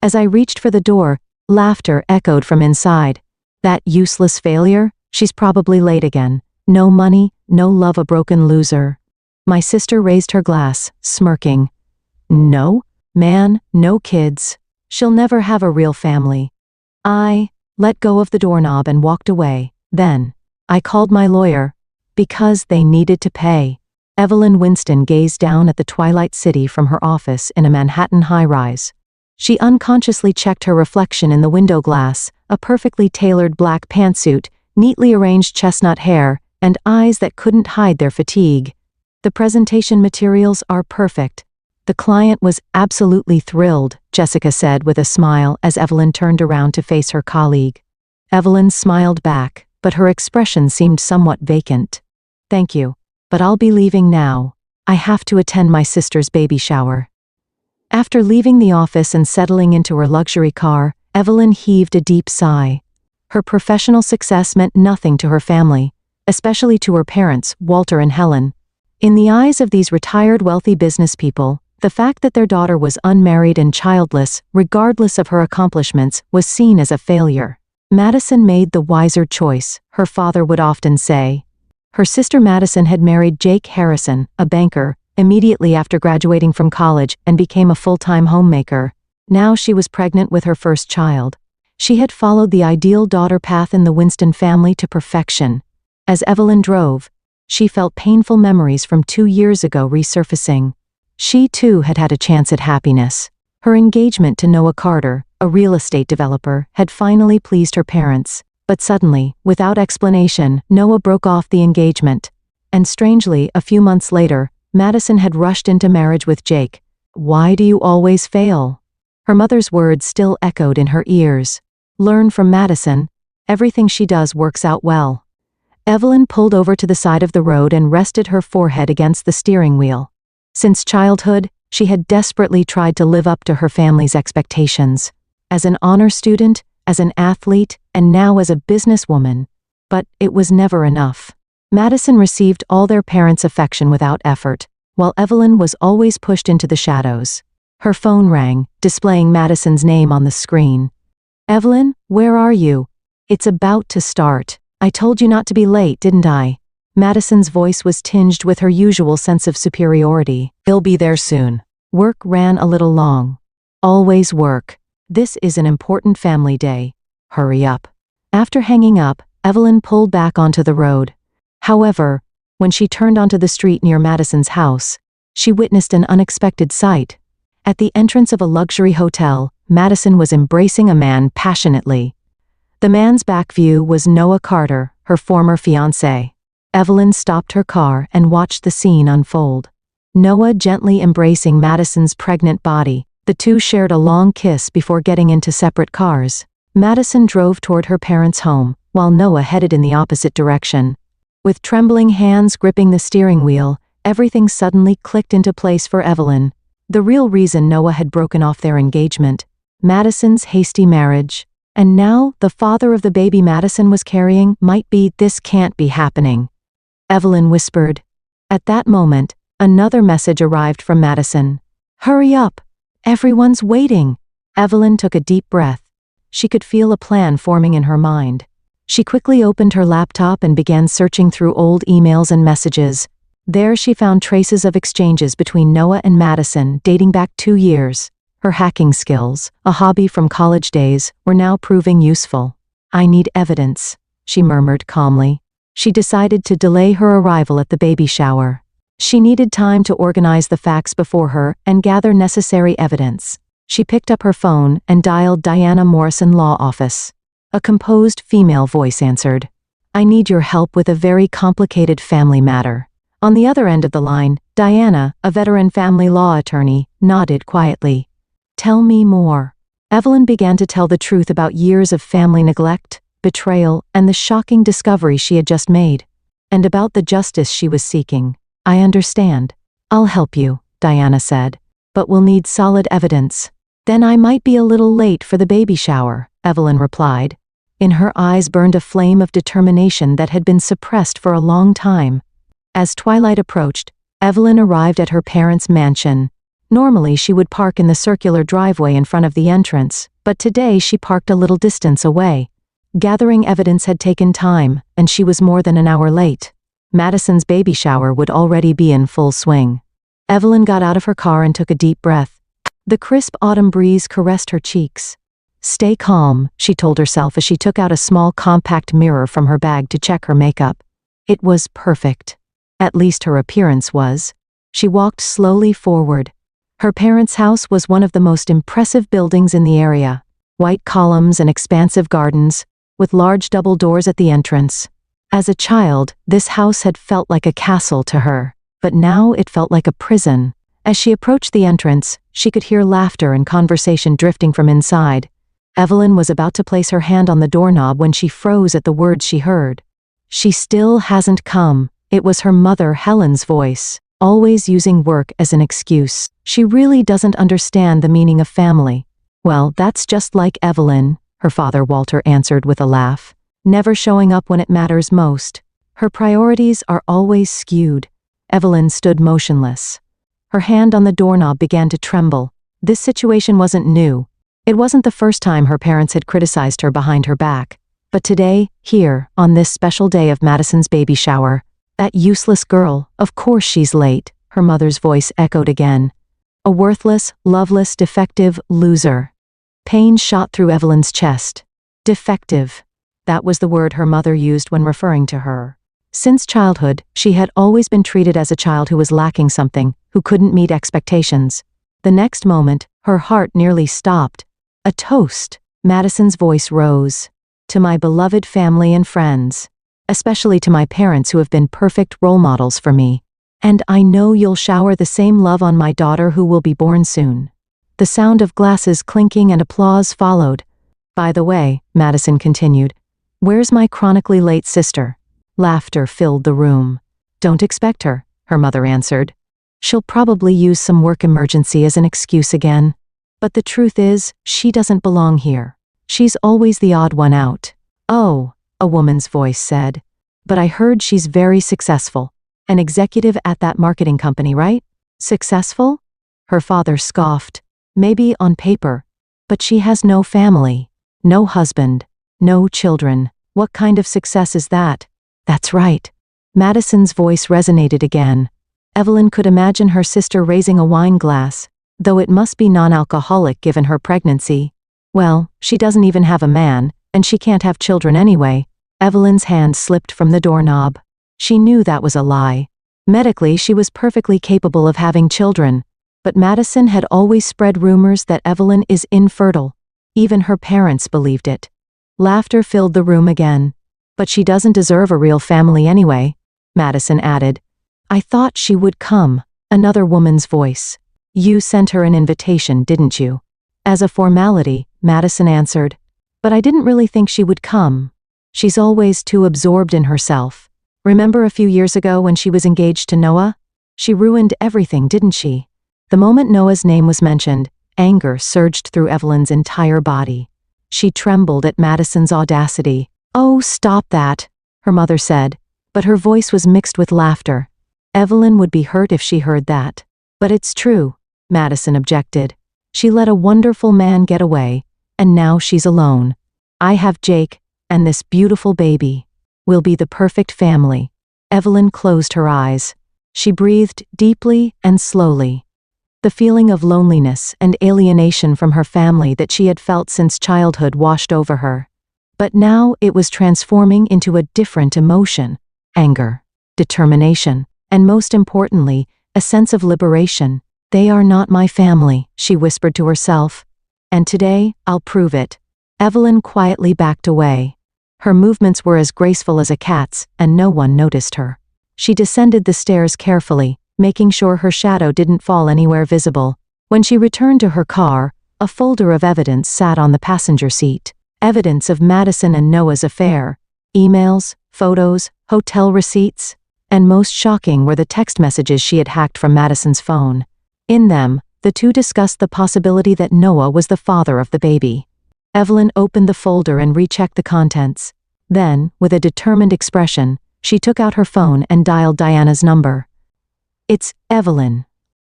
As I reached for the door, laughter echoed from inside. That useless failure? She's probably late again. No money, no love, a broken loser. My sister raised her glass, smirking. No, man, no kids. She'll never have a real family. I let go of the doorknob and walked away. Then, I called my lawyer. Because they needed to pay. Evelyn Winston gazed down at the Twilight City from her office in a Manhattan high-rise. She unconsciously checked her reflection in the window glass, a perfectly tailored black pantsuit, neatly arranged chestnut hair, and eyes that couldn't hide their fatigue. The presentation materials are perfect. The client was absolutely thrilled, Jessica said with a smile as Evelyn turned around to face her colleague. Evelyn smiled back, but her expression seemed somewhat vacant. Thank you, but I'll be leaving now. I have to attend my sister's baby shower. After leaving the office and settling into her luxury car, Evelyn heaved a deep sigh. Her professional success meant nothing to her family, especially to her parents, Walter and Helen. In the eyes of these retired wealthy business people, the fact that their daughter was unmarried and childless, regardless of her accomplishments, was seen as a failure. Madison made the wiser choice, her father would often say. Her sister Madison had married Jake Harrison, a banker, immediately after graduating from college and became a full-time homemaker. Now she was pregnant with her first child. She had followed the ideal daughter path in the Winston family to perfection. As Evelyn drove, she felt painful memories from 2 years ago resurfacing. She too had had a chance at happiness. Her engagement to Noah Carter, a real estate developer, had finally pleased her parents. But suddenly, without explanation, Noah broke off the engagement. And strangely, a few months later, Madison had rushed into marriage with Jake. Why do you always fail? Her mother's words still echoed in her ears. Learn from Madison. Everything she does works out well. Evelyn pulled over to the side of the road and rested her forehead against the steering wheel. Since childhood, she had desperately tried to live up to her family's expectations. As an honor student, as an athlete, and now as a businesswoman. But it was never enough. Madison received all their parents' affection without effort, while Evelyn was always pushed into the shadows. Her phone rang, displaying Madison's name on the screen. Evelyn, where are you? It's about to start. I told you not to be late, didn't I? Madison's voice was tinged with her usual sense of superiority. He'll be there soon. Work ran a little long. Always work. This is an important family day. Hurry up. After hanging up, Evelyn pulled back onto the road. However, when she turned onto the street near Madison's house, she witnessed an unexpected sight. At the entrance of a luxury hotel, Madison was embracing a man passionately. The man's back view was Noah Carter, her former fiancé. Evelyn stopped her car and watched the scene unfold. Noah gently embracing Madison's pregnant body, the two shared a long kiss before getting into separate cars. Madison drove toward her parents' home, while Noah headed in the opposite direction. With trembling hands gripping the steering wheel, everything suddenly clicked into place for Evelyn. The real reason Noah had broken off their engagement, Madison's hasty marriage, and now the father of the baby Madison was carrying might be, this can't be happening. Evelyn whispered. At that moment, another message arrived from Madison. Hurry up! Everyone's waiting! Evelyn took a deep breath. She could feel a plan forming in her mind. She quickly opened her laptop and began searching through old emails and messages. There she found traces of exchanges between Noah and Madison dating back 2 years. Her hacking skills, a hobby from college days, were now proving useful. I need evidence, she murmured calmly. She decided to delay her arrival at the baby shower. She needed time to organize the facts before her and gather necessary evidence. She picked up her phone and dialed Diana Morrison Law Office. A composed female voice answered. I need your help with a very complicated family matter. On the other end of the line, Diana, a veteran family law attorney, nodded quietly. Tell me more. Evelyn began to tell the truth about years of family neglect, betrayal, and the shocking discovery she had just made. And about the justice she was seeking. I understand. I'll help you, Diana said. But we'll need solid evidence. Then I might be a little late for the baby shower, Evelyn replied. In her eyes burned a flame of determination that had been suppressed for a long time. As twilight approached, Evelyn arrived at her parents' mansion. Normally she would park in the circular driveway in front of the entrance, but today she parked a little distance away. Gathering evidence had taken time, and she was more than an hour late. Madison's baby shower would already be in full swing. Evelyn got out of her car and took a deep breath. The crisp autumn breeze caressed her cheeks. Stay calm, she told herself as she took out a small compact mirror from her bag to check her makeup. It was perfect. At least her appearance was. She walked slowly forward. Her parents' house was one of the most impressive buildings in the area. White columns and expansive gardens, with large double doors at the entrance. As a child, this house had felt like a castle to her, but now it felt like a prison. As she approached the entrance, she could hear laughter and conversation drifting from inside. Evelyn was about to place her hand on the doorknob when she froze at the words she heard. She still hasn't come. It was her mother, Helen's voice, always using work as an excuse. She really doesn't understand the meaning of family. Well, that's just like Evelyn, her father Walter answered with a laugh. Never showing up when it matters most. Her priorities are always skewed. Evelyn stood motionless. Her hand on the doorknob began to tremble. This situation wasn't new. It wasn't the first time her parents had criticized her behind her back. But today, here, on this special day of Madison's baby shower, that useless girl, of course she's late, her mother's voice echoed again. A worthless, loveless, defective loser. Pain shot through Evelyn's chest. Defective. That was the word her mother used when referring to her. Since childhood, she had always been treated as a child who was lacking something, who couldn't meet expectations. The next moment, her heart nearly stopped. A toast. Madison's voice rose. To my beloved family and friends. Especially to my parents who have been perfect role models for me. And I know you'll shower the same love on my daughter who will be born soon. The sound of glasses clinking and applause followed. By the way, Madison continued, where's my chronically late sister? Laughter filled the room. Don't expect her, her mother answered. She'll probably use some work emergency as an excuse again. But the truth is, she doesn't belong here. She's always the odd one out. Oh, a woman's voice said. But I heard she's very successful. An executive at that marketing company, right? Successful? Her father scoffed. Maybe on paper. But she has no family. No husband. No children. What kind of success is that? That's right. Madison's voice resonated again. Evelyn could imagine her sister raising a wine glass, though it must be non-alcoholic given her pregnancy. Well, she doesn't even have a man, and she can't have children anyway. Evelyn's hand slipped from the doorknob. She knew that was a lie. Medically, she was perfectly capable of having children, but Madison had always spread rumors that Evelyn is infertile. Even her parents believed it. Laughter filled the room again. But she doesn't deserve a real family anyway, Madison added. I thought she would come, another woman's voice. You sent her an invitation, didn't you? As a formality, Madison answered. But I didn't really think she would come. She's always too absorbed in herself. Remember a few years ago when she was engaged to Noah? She ruined everything, didn't she? The moment Noah's name was mentioned, anger surged through Evelyn's entire body. She trembled at Madison's audacity. Oh, stop that, her mother said, but her voice was mixed with laughter. Evelyn would be hurt if she heard that. But it's true, Madison objected. She let a wonderful man get away, and now she's alone. I have Jake, and this beautiful baby. We'll be the perfect family. Evelyn closed her eyes. She breathed deeply and slowly. The feeling of loneliness and alienation from her family that she had felt since childhood washed over her. But now it was transforming into a different emotion. Anger, determination, and most importantly, a sense of liberation. They are not my family, she whispered to herself. And today, I'll prove it. Evelyn quietly backed away. Her movements were as graceful as a cat's, and no one noticed her. She descended the stairs carefully, making sure her shadow didn't fall anywhere visible. When she returned to her car, a folder of evidence sat on the passenger seat. Evidence of Madison and Noah's affair. Emails, photos, hotel receipts. And most shocking were the text messages she had hacked from Madison's phone. In them, the two discussed the possibility that Noah was the father of the baby. Evelyn opened the folder and rechecked the contents. Then, with a determined expression, she took out her phone and dialed Diana's number. It's Evelyn.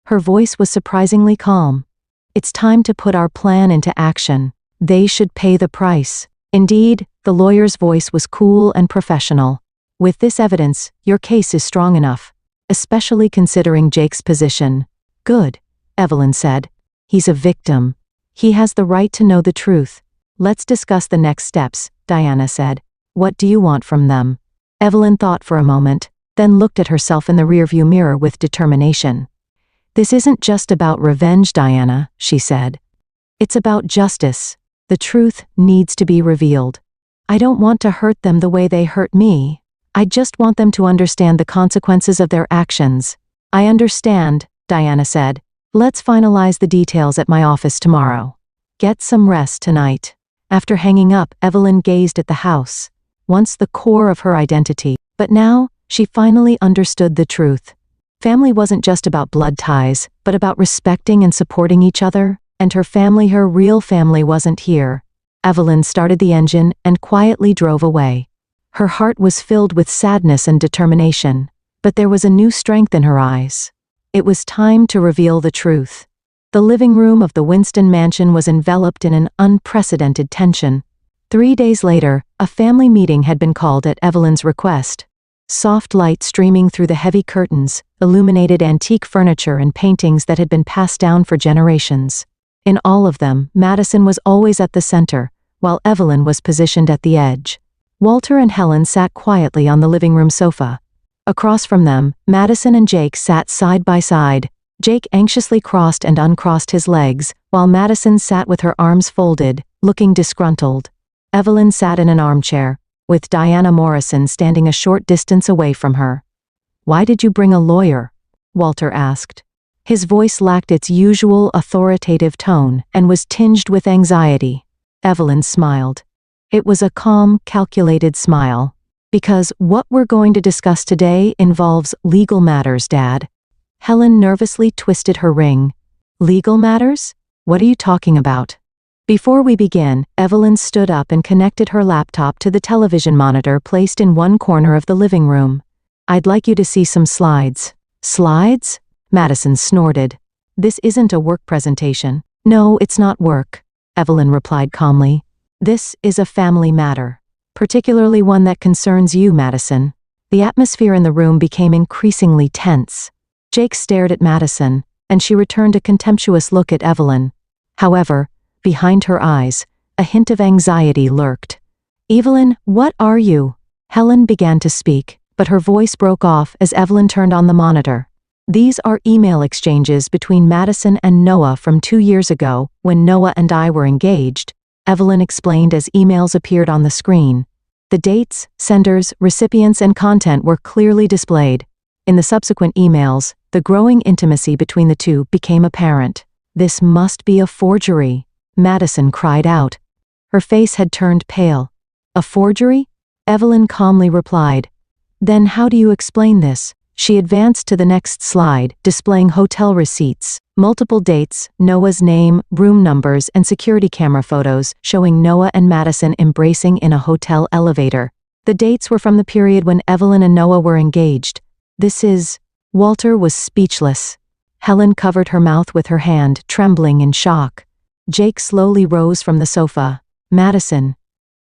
Her voice was surprisingly calm. It's time to put our plan into action. They should pay the price. Indeed, the lawyer's voice was cool and professional. With this evidence, your case is strong enough, especially considering Jake's position. Good, Evelyn said. He's a victim. He has the right to know the truth. Let's discuss the next steps, Diana said. What do you want from them? Evelyn thought for a moment, then looked at herself in the rearview mirror with determination. This isn't just about revenge, Diana, she said. It's about justice. The truth needs to be revealed. I don't want to hurt them the way they hurt me. I just want them to understand the consequences of their actions. I understand, Diana said. Let's finalize the details at my office tomorrow. Get some rest tonight. After hanging up, Evelyn gazed at the house. Once the core of her identity, but now, she finally understood the truth. Family wasn't just about blood ties, but about respecting and supporting each other, and her family, her real family, wasn't here. Evelyn started the engine and quietly drove away. Her heart was filled with sadness and determination, but there was a new strength in her eyes. It was time to reveal the truth. The living room of the Winston mansion was enveloped in an unprecedented tension. 3 days later, a family meeting had been called at Evelyn's request. Soft light streaming through the heavy curtains illuminated antique furniture and paintings that had been passed down for generations. In all of them, Madison was always at the center, while Evelyn was positioned at the edge. Walter and Helen sat quietly on the living room sofa. Across from them, Madison and Jake sat side by side. Jake anxiously crossed and uncrossed his legs, while Madison sat with her arms folded, looking disgruntled. Evelyn sat in an armchair, with Diana Morrison standing a short distance away from her. "Why did you bring a lawyer?" Walter asked. His voice lacked its usual authoritative tone and was tinged with anxiety. Evelyn smiled. It was a calm, calculated smile. "Because what we're going to discuss today involves legal matters, Dad." Helen nervously twisted her ring. "Legal matters? What are you talking about?" Before we begin, Evelyn stood up and connected her laptop to the television monitor placed in one corner of the living room. "I'd like you to see some slides." "Slides?" Madison snorted. "This isn't a work presentation." "No, it's not work," Evelyn replied calmly. "This is a family matter. Particularly one that concerns you, Madison." The atmosphere in the room became increasingly tense. Jake stared at Madison, and she returned a contemptuous look at Evelyn. However, behind her eyes, a hint of anxiety lurked. "Evelyn, what are you?" Helen began to speak, but her voice broke off as Evelyn turned on the monitor. "These are email exchanges between Madison and Noah from 2 years ago, when Noah and I were engaged," Evelyn explained as emails appeared on the screen. The dates, senders, recipients, and content were clearly displayed. In the subsequent emails, the growing intimacy between the two became apparent. "This must be a forgery," Madison cried out. Her face had turned pale. "A forgery?" Evelyn calmly replied. "Then how do you explain this?" She advanced to the next slide, displaying hotel receipts, multiple dates, Noah's name, room numbers, and security camera photos showing Noah and Madison embracing in a hotel elevator. The dates were from the period when Evelyn and Noah were engaged. "This is..." Walter was speechless. Helen covered her mouth with her hand, trembling in shock. Jake slowly rose from the sofa. "Madison,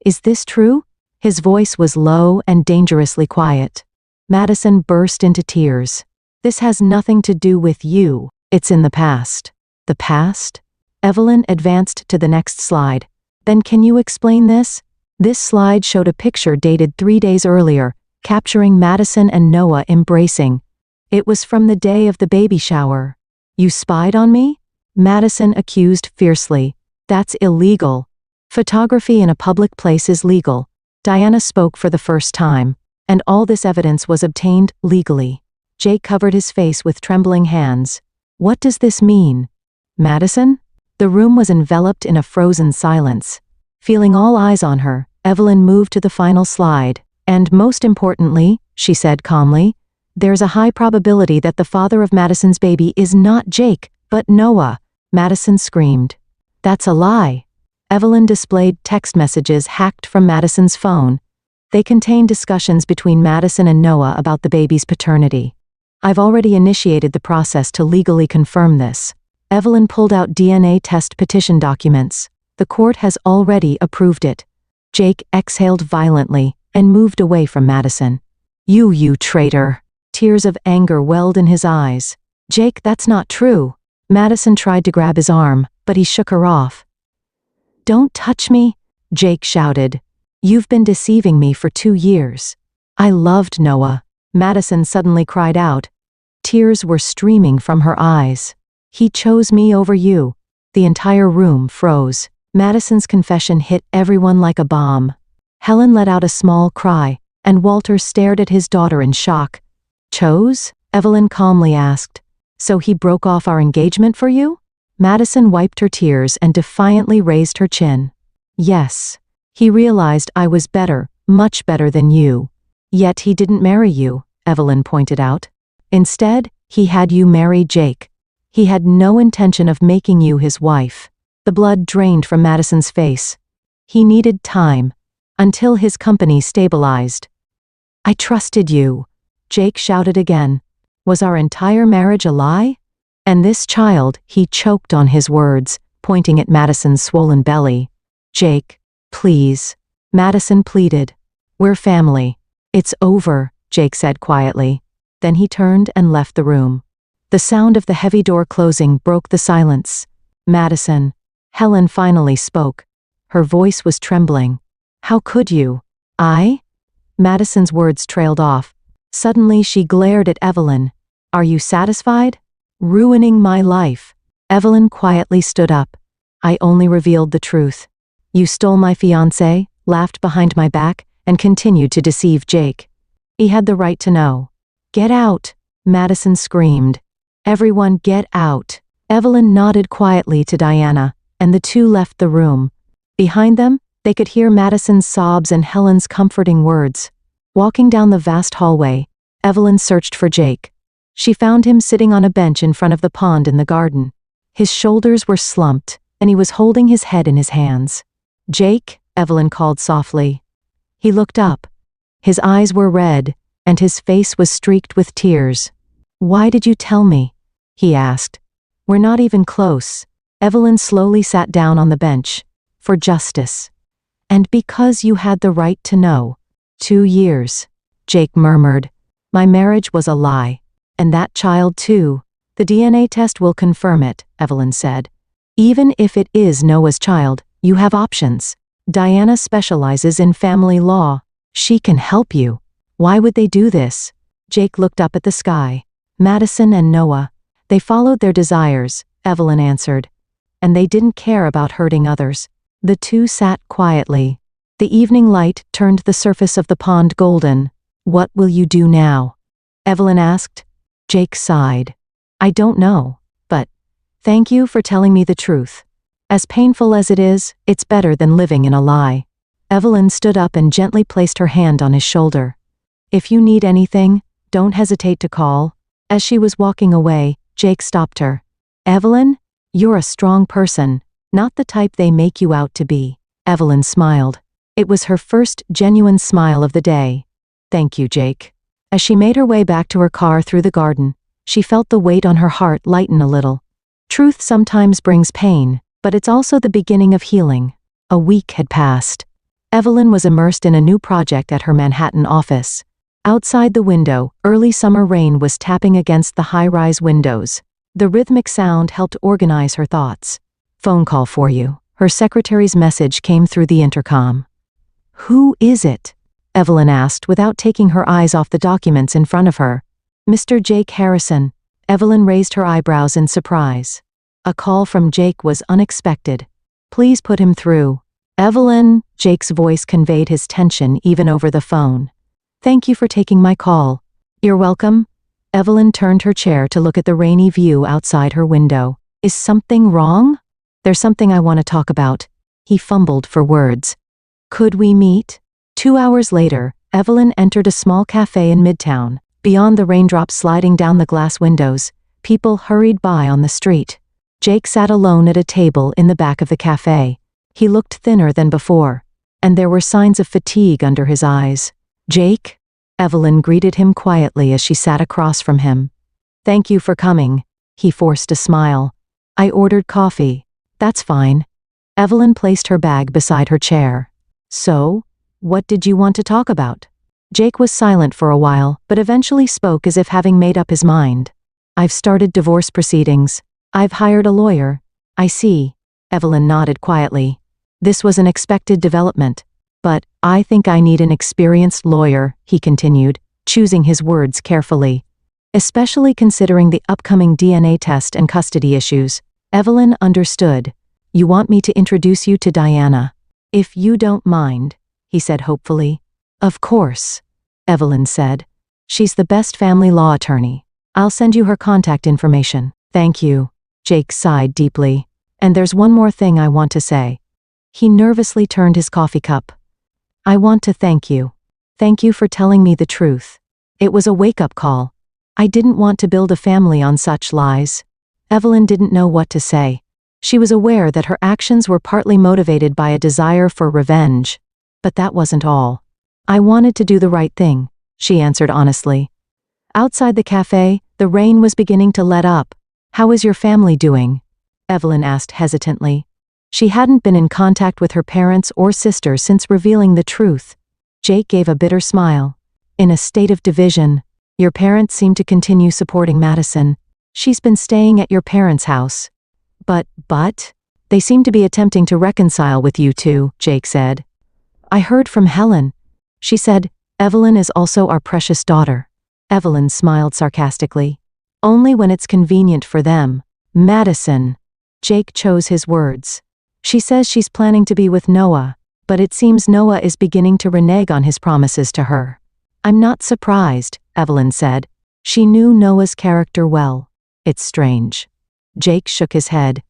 is this true?" His voice was low and dangerously quiet. Madison burst into tears. "This has nothing to do with you. It's in the past." "The past?" Evelyn advanced to the next slide. "Then can you explain this?" This slide showed a picture dated 3 days earlier, capturing Madison and Noah embracing. "It was from the day of the baby shower." "You spied on me?" Madison accused fiercely. "That's illegal. Photography in a public place is legal." Diana spoke for the first time. "And all this evidence was obtained legally." Jake covered his face with trembling hands. "What does this mean?" "Madison?" The room was enveloped in a frozen silence. Feeling all eyes on her, Evelyn moved to the final slide. "And most importantly," she said calmly, "there's a high probability that the father of Madison's baby is not Jake, but Noah." Madison screamed. "That's a lie." Evelyn displayed text messages hacked from Madison's phone. They contained discussions between Madison and Noah about the baby's paternity. I've already initiated the process to legally confirm this. Evelyn pulled out DNA test petition documents. The court has already approved it. Jake exhaled violently and moved away from Madison. You traitor. Tears of anger welled in his eyes. Jake, that's not true. Madison tried to grab his arm, but he shook her off. Don't touch me, Jake shouted. You've been deceiving me for 2 years. I loved Noah. Madison suddenly cried out. Tears were streaming from her eyes. He chose me over you. The entire room froze. Madison's confession hit everyone like a bomb. Helen let out a small cry, and Walter stared at his daughter in shock. Chose? Evelyn calmly asked. So he broke off our engagement for you? Madison wiped her tears and defiantly raised her chin. Yes. He realized I was better, much better than you. Yet he didn't marry you, Evelyn pointed out. Instead, he had you marry Jake. He had no intention of making you his wife. The blood drained from Madison's face. He needed time, until his company stabilized. I trusted you, Jake shouted again. Was our entire marriage a lie? And this child, he choked on his words, pointing at Madison's swollen belly. Jake, please. Madison pleaded. We're family. It's over, Jake said quietly. Then he turned and left the room. The sound of the heavy door closing broke the silence. Madison. Helen finally spoke. Her voice was trembling. How could you? I? Madison's words trailed off. Suddenly she glared at Evelyn. Are you satisfied? Ruining my life. Evelyn quietly stood up. I only revealed the truth. You stole my fiancé, laughed behind my back, and continued to deceive Jake. He had the right to know. Get out, Madison screamed. Everyone get out. Evelyn nodded quietly to Diana, and the two left the room. Behind them, they could hear Madison's sobs and Helen's comforting words. Walking down the vast hallway, Evelyn searched for Jake. She found him sitting on a bench in front of the pond in the garden. His shoulders were slumped, and he was holding his head in his hands. Jake, Evelyn called softly. He looked up. His eyes were red, and his face was streaked with tears. Why did you tell me? He asked. We're not even close. Evelyn slowly sat down on the bench. For justice. And because you had the right to know. 2 years. Jake murmured. My marriage was a lie. And that child too. The DNA test will confirm it, Evelyn said. Even if it is Noah's child, you have options. Diana specializes in family law. She can help you. Why would they do this? Jake looked up at the sky. Madison and Noah. They followed their desires, Evelyn answered. And they didn't care about hurting others. The two sat quietly. The evening light turned the surface of the pond golden. What will you do now? Evelyn asked. Jake sighed. I don't know, but thank you for telling me the truth. As painful as it is, it's better than living in a lie. Evelyn stood up and gently placed her hand on his shoulder. If you need anything, don't hesitate to call. As she was walking away, Jake stopped her. Evelyn, you're a strong person, not the type they make you out to be. Evelyn smiled. It was her first genuine smile of the day. Thank you, Jake. As she made her way back to her car through the garden, she felt the weight on her heart lighten a little. Truth sometimes brings pain, but it's also the beginning of healing. A week had passed. Evelyn was immersed in a new project at her Manhattan office. Outside the window, early summer rain was tapping against the high-rise windows. The rhythmic sound helped organize her thoughts. Phone call for you. Her secretary's message came through the intercom. Who is it? Evelyn asked without taking her eyes off the documents in front of her. Mr. Jake Harrison. Evelyn raised her eyebrows in surprise. A call from Jake was unexpected. Please put him through. Evelyn, Jake's voice conveyed his tension even over the phone. Thank you for taking my call. You're welcome. Evelyn turned her chair to look at the rainy view outside her window. Is something wrong? There's something I want to talk about. He fumbled for words. Could we meet? 2 hours later, Evelyn entered a small cafe in Midtown. Beyond the raindrops sliding down the glass windows, people hurried by on the street. Jake sat alone at a table in the back of the cafe. He looked thinner than before, and there were signs of fatigue under his eyes. Jake? Evelyn greeted him quietly as she sat across from him. Thank you for coming. He forced a smile. I ordered coffee. That's fine. Evelyn placed her bag beside her chair. So, what did you want to talk about? Jake was silent for a while, but eventually spoke as if having made up his mind. I've started divorce proceedings. I've hired a lawyer. I see. Evelyn nodded quietly. This was an expected development. But, I think I need an experienced lawyer, he continued, choosing his words carefully. Especially considering the upcoming DNA test and custody issues. Evelyn understood. You want me to introduce you to Diana? If you don't mind, he said hopefully. Of course, Evelyn said. She's the best family law attorney. I'll send you her contact information. Thank you. Jake sighed deeply. And there's one more thing I want to say. He nervously turned his coffee cup. I want to thank you. Thank you for telling me the truth. It was a wake-up call. I didn't want to build a family on such lies. Evelyn didn't know what to say. She was aware that her actions were partly motivated by a desire for revenge. But that wasn't all. I wanted to do the right thing, she answered honestly. Outside the cafe, the rain was beginning to let up. How is your family doing? Evelyn asked hesitantly. She hadn't been in contact with her parents or sister since revealing the truth. Jake gave a bitter smile. In a state of division. Your parents seem to continue supporting Madison. She's been staying at your parents' house. But, they seem to be attempting to reconcile with you two, Jake said. I heard from Helen. She said, Evelyn is also our precious daughter. Evelyn smiled sarcastically. Only when it's convenient for them. Madison. Jake chose his words. She says she's planning to be with Noah, but it seems Noah is beginning to renege on his promises to her. I'm not surprised, Evelyn said. She knew Noah's character well. It's strange. Jake shook his head.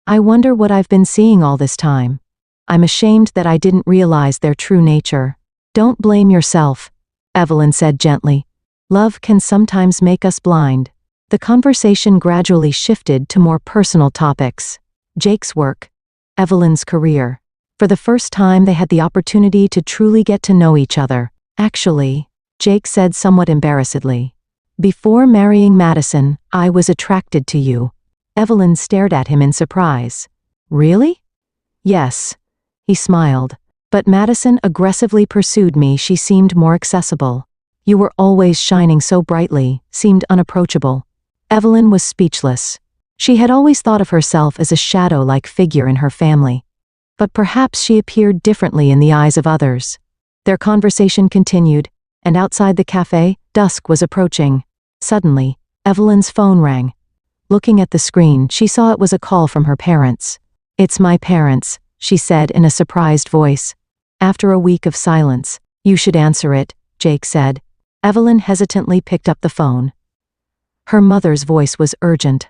I wonder what I've been seeing all this time. I'm ashamed that I didn't realize their true nature. Don't blame yourself, Evelyn said gently. Love can sometimes make us blind. The conversation gradually shifted to more personal topics. Jake's work. Evelyn's career. For the first time they had the opportunity to truly get to know each other. Actually, Jake said somewhat embarrassedly. Before marrying Madison, I was attracted to you. Evelyn stared at him in surprise. Really? Yes. He smiled. But Madison aggressively pursued me. She seemed more accessible. You were always shining so brightly, seemed unapproachable. Evelyn was speechless. She had always thought of herself as a shadow-like figure in her family. But perhaps she appeared differently in the eyes of others. Their conversation continued, and outside the cafe, dusk was approaching. Suddenly, Evelyn's phone rang. Looking at the screen, she saw it was a call from her parents. It's my parents, she said in a surprised voice. After a week of silence, you should answer it, Jake said. Evelyn hesitantly picked up the phone. Her mother's voice was urgent.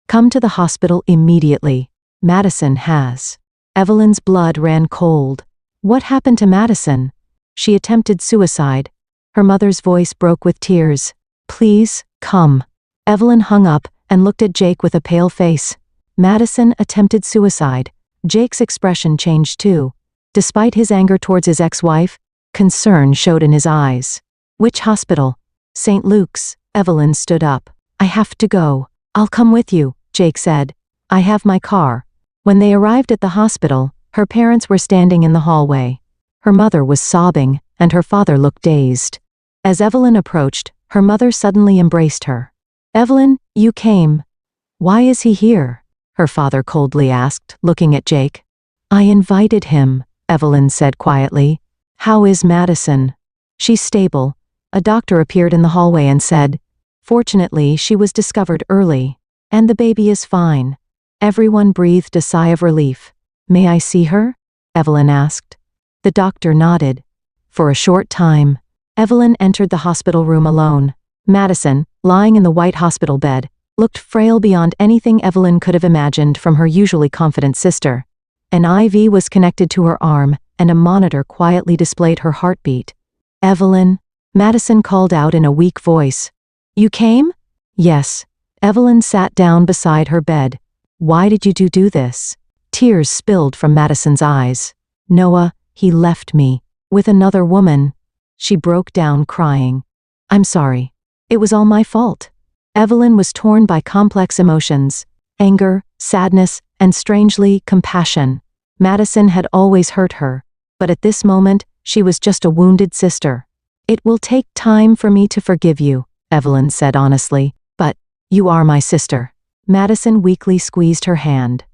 Come to the hospital immediately. Madison has. Evelyn's blood ran cold. What happened to Madison? She attempted suicide. Her mother's voice broke with tears. Please, come. Evelyn hung up and looked at Jake with a pale face. Madison attempted suicide. Jake's expression changed too. Despite his anger towards his ex-wife, concern showed in his eyes. Which hospital? St. Luke's. Evelyn stood up. I have to go. I'll come with you, Jake said. I have my car. When they arrived at the hospital, her parents were standing in the hallway. Her mother was sobbing, and her father looked dazed. As Evelyn approached, her mother suddenly embraced her. Evelyn, you came. Why is he here? Her father coldly asked, looking at Jake. I invited him, Evelyn said quietly. How is Madison? She's stable. A doctor appeared in the hallway and said, fortunately, she was discovered early, and the baby is fine. Everyone breathed a sigh of relief. May I see her? Evelyn asked. The doctor nodded. For a short time, Evelyn entered the hospital room alone. Madison, lying in the white hospital bed, looked frail beyond anything Evelyn could have imagined from her usually confident sister. An IV was connected to her arm, and a monitor quietly displayed her heartbeat. Evelyn, Madison called out in a weak voice. You came? Yes. Evelyn sat down beside her bed. Why did you do this? Tears spilled from Madison's eyes. Noah, he left me. With another woman. She broke down crying. I'm sorry. It was all my fault. Evelyn was torn by complex emotions: anger, sadness, and strangely, compassion. Madison had always hurt her, but at this moment, she was just a wounded sister. "It will take time for me to forgive you," Evelyn said honestly, "but you are my sister." Madison weakly squeezed her hand.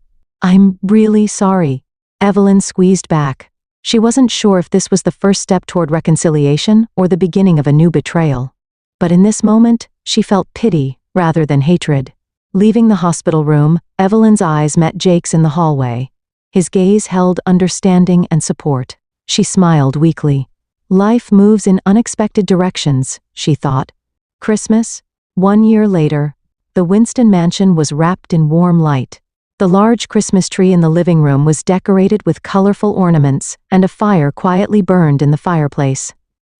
"I'm really sorry." Evelyn squeezed back. She wasn't sure if this was the first step toward reconciliation or the beginning of a new betrayal. But in this moment, she felt pity rather than hatred. Leaving the hospital room, Evelyn's eyes met Jake's in the hallway. His gaze held understanding and support. She smiled weakly. Life moves in unexpected directions, she thought. Christmas. 1 year later, the Winston mansion was wrapped in warm light. The large Christmas tree in the living room was decorated with colorful ornaments, and a fire quietly burned in the fireplace.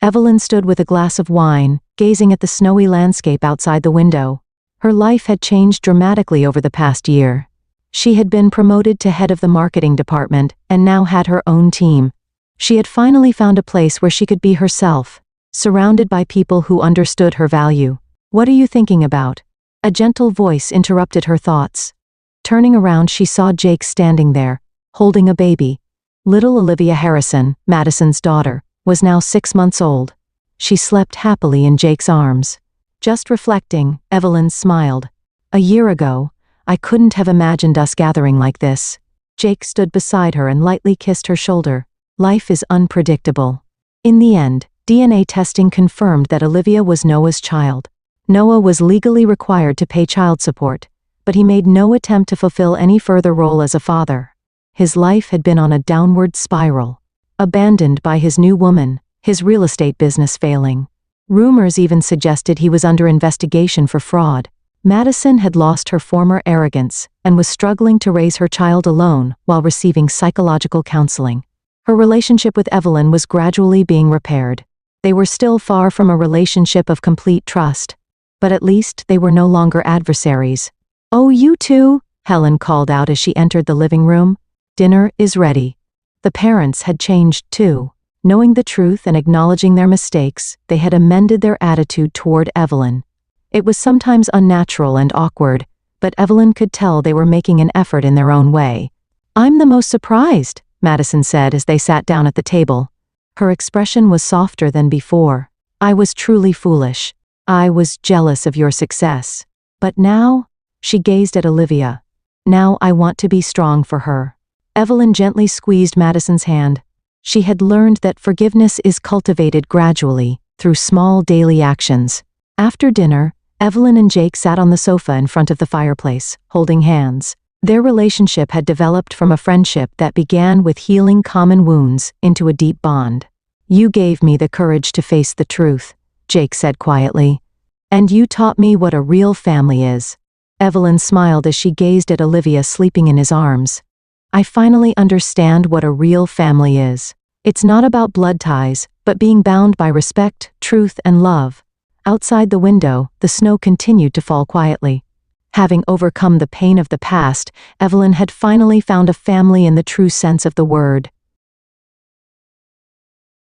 Evelyn stood with a glass of wine, gazing at the snowy landscape outside the window. Her life had changed dramatically over the past year. She had been promoted to head of the marketing department and now had her own team. She had finally found a place where she could be herself, surrounded by people who understood her value. "What are you thinking about?" A gentle voice interrupted her thoughts. Turning around, she saw Jake standing there, holding a baby. Little Olivia Harrison, Madison's daughter, was now 6 months old. She slept happily in Jake's arms. Just reflecting, Evelyn smiled. "A year ago, I couldn't have imagined us gathering like this." Jake stood beside her and lightly kissed her shoulder. Life is unpredictable. In the end, DNA testing confirmed that Olivia was Noah's child. Noah was legally required to pay child support, but he made no attempt to fulfill any further role as a father. His life had been on a downward spiral. Abandoned by his new woman, his real estate business failing. Rumors even suggested he was under investigation for fraud. Madison had lost her former arrogance and was struggling to raise her child alone while receiving psychological counseling. Her relationship with Evelyn was gradually being repaired. They were still far from a relationship of complete trust, but at least they were no longer adversaries. "Oh, you two," Helen called out as she entered the living room. "Dinner is ready." The parents had changed too. Knowing the truth and acknowledging their mistakes, they had amended their attitude toward Evelyn. It was sometimes unnatural and awkward, but Evelyn could tell they were making an effort in their own way. "I'm the most surprised," Madison said as they sat down at the table. Her expression was softer than before. "I was truly foolish. I was jealous of your success. But now," she gazed at Olivia, "now I want to be strong for her." Evelyn gently squeezed Madison's hand. She had learned that forgiveness is cultivated gradually, through small daily actions. After dinner, Evelyn and Jake sat on the sofa in front of the fireplace, holding hands. Their relationship had developed from a friendship that began with healing common wounds into a deep bond. "You gave me the courage to face the truth," Jake said quietly. "And you taught me what a real family is." Evelyn smiled as she gazed at Olivia sleeping in his arms. "I finally understand what a real family is. It's not about blood ties, but being bound by respect, truth, and love." Outside the window, the snow continued to fall quietly. Having overcome the pain of the past, Evelyn had finally found a family in the true sense of the word.